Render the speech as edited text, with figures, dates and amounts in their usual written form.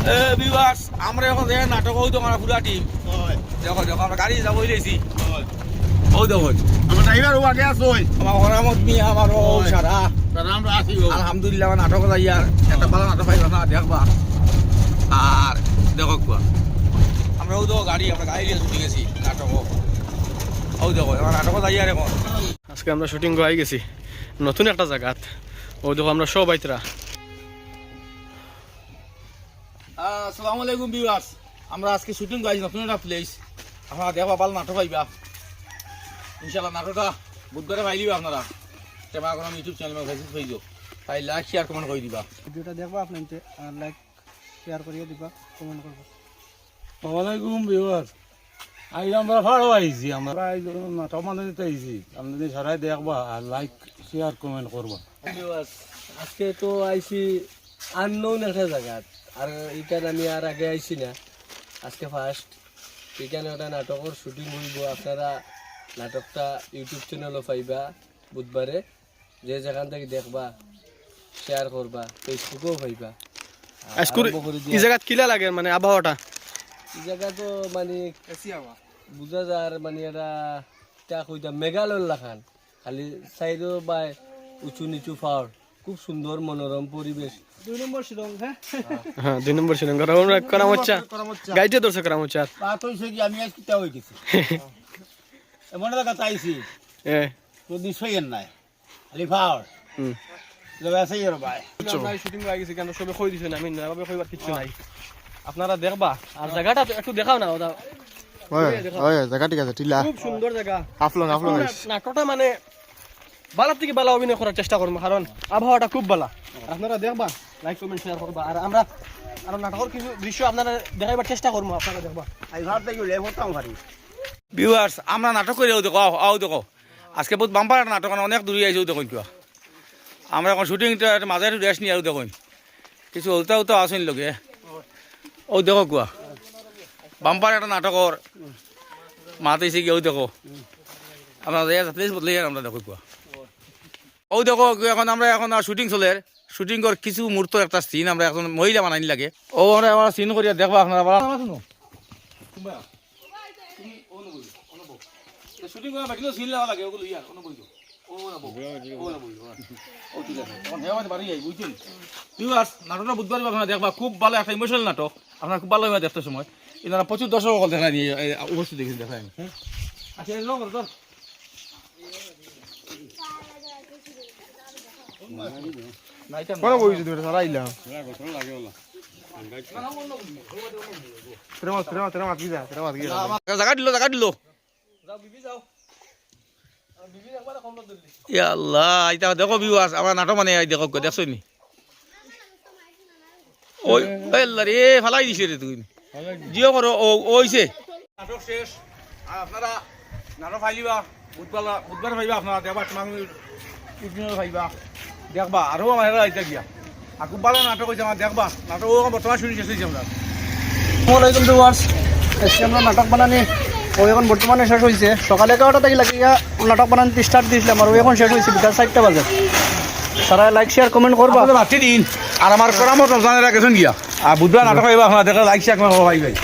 Viewers আমরা এখন দেখেন নাটক হইতো আমরা পুরা টিম দেখো দেখো আমরা গাড়ি যাবো হইলেছি ও দেখো আমার ড্রাইভার ও আগে আসো আমার হরামত মিয়া আমার ও সারা আমরা আসি আলহামদুলিল্লাহ আমার নাটক যাইয়ার একটা ভালো নাটক পাইবা না দেখবা আর দেখো কুয়া আমরা ও দেখো গাড়ি আমরা গাড়ি নিয়ে ছুটি গেছি নাটক ও দেখো আমার নাটক যাইয়ার এখন আজকে আমরা শুটিং করে গেছি নতুন একটা জায়গাত ও দেখো আমরা সব আইতরা। আসসালামু আলাইকুম ভিউয়ার্স আমরা আজকে শুটিং গাইছি নতুন একটা প্লেস আপনারা দেখবা ভালো নাটক পাইবা ইনশাআল্লাহ নাটকটা বুধবারে পাইলিবা আপনারা তেমন কোনো ইউটিউব চ্যানেল ফেসবুক পেজ তাই লাইক শেয়ার কমেন্ট করে দিবা ভিডিওটা দেখবা আপনাদের আর লাইক শেয়ার করিয়ে দিবা কমেন্ট করবা। আসসালামু আলাইকুম ভিউয়ার আজ আমরা ভালো আইছি আমরা নাটক মানে দিতে আইছি আপনাদের সবাই দেখবা আর লাইক শেয়ার কমেন্ট করবা। আজকে তো আইছি আননোন একটা জায়গা আর এইটার আমি আর আগে আইছি না আজকে ফার্স্ট এখানে একটা নাটকের শুটিং হইব আপনারা নাটকটা ইউটিউব চ্যানেলও পাইবা বুধবারে যে যেখান থেকে দেখবা শেয়ার করবা ফেসবুকেও পাইবা। আজকে এই জায়গা কিলা লাগে মানে আবহাওয়াটা এই জায়গা তো মানে বুঝা যার মানে এটা কইতা মেঘালয় লাখান খালি সাইডও বা উঁচু নিচু পাহাড় খুব সুন্দর মনোরম পরিবেশ। 2 নম্বর শিলং হ্যাঁ 2 নম্বর শিলং করামচ্চা গাইতে ধরছে করামচ্চা বাত হইছে কি আমি আজ কিটা হই গেছি এমন জায়গা চাইছি তো দিছইন নাই খালি পাহাড় যাবে আছে এর ভাই আমরা শুটিং হয়ে গেছি কেন সবে কই দিছেন আমি না ভাবে কইবার কিছু নাই আপনারা দেখবা আর জায়গাটা একটু দেখাও না ওটা ওই জায়গা ঠিক আছে টিলা খুব সুন্দর জায়গা আফলং নাটকটা মানে ভালো থেকে ভালো অভিনয় করার চেষ্টা করবো কারণ আবহাওয়াটা খুব ভালো আপনারা দেখবা লাইক কমেন্ট শেয়ার করবা আর আমরা আরো নাটকের কিছু দৃশ্য আপনারা দেখাইবার চেষ্টা করবো আপনারা দেখবা আই ভাত দেখি লেবটাও পারি। ভিউয়ার্স আমরা নাটক করে দেখো আও দেখো আজকে বহুত বাম্পার নাটক অনেক দূরে আইছে দেখুন কিয়া আমরা এখন শুটিংটা মাঝে রেস্ট নিয়ে আর দেখুন কিছু উল্টা উল্টা আসেন লোকে ও দেখো কুয়া বাম্পার একটা নাটকর মাতাইছে কি ও দেখো আপনারা প্লেস বদলে আমরা দেখো কুয়া ও দেখো এখন আমরা এখন শুটিং চলে শুটিং কর কিছু মুহূর্ত একটা সিন আমরা এখন মহিলা বানাইনি লাগে ও আমরা সিন করিয়া দেখবা আপনারা শুটিং করা বাকি সিন লাগা লাগে ওগুলো ইয়ার অন্য বইতো নাটকটা বুধবার আপনারা দেখবা খুব ভালো একটা ইমোশনাল নাটক আপনার খুব ভালো হবে দেখতে সময় এনারা প্রচুর দর্শক দেখা নিয়ে উপস্থিত দেখেছি দেখা আচ্ছা কোন কইছ তুমি সারা আইলা জায়গা দিল আল্লাহ এটা দেখো ভিউয়ার্স আমার নাটক মানে দেখো দেখছো নি ওই আল্লাহ রে ফালাই দিছে রে তুই জিও করো ওইছে নাটক শেষ আর আপনারা নাটক ফাইলিবা বুধবার পাইবা আপনারা দেখবা তোমার পাইবা দেখবা আরো আমার আইতা গিয়া আর খুব ভালো নাটক হয়েছে আমার দেখবা নাটক বর্তমান শুনি শেষ হয়েছে আমরা। আসসালামাইকুম ভিউয়ার্স আজকে আমরা নাটক বানানি ও এখন বর্তমানে শেষ হয়েছে সকালে 11টা থেকে লাগিয়া নাটক বানাতে স্টার্ট দিয়েছিলাম আর ও এখন শেষ হয়েছে বিকাল 4টা বাজে। সারা লাইক শেয়ার কমেন্ট করবা বাচ্চা দিন আর আমার করামত জানারা গেছেন গিয়া আর বুধবার নাটক হইবা আপনারা দেখে লাইক শেয়ার করবা ভাই ভাই।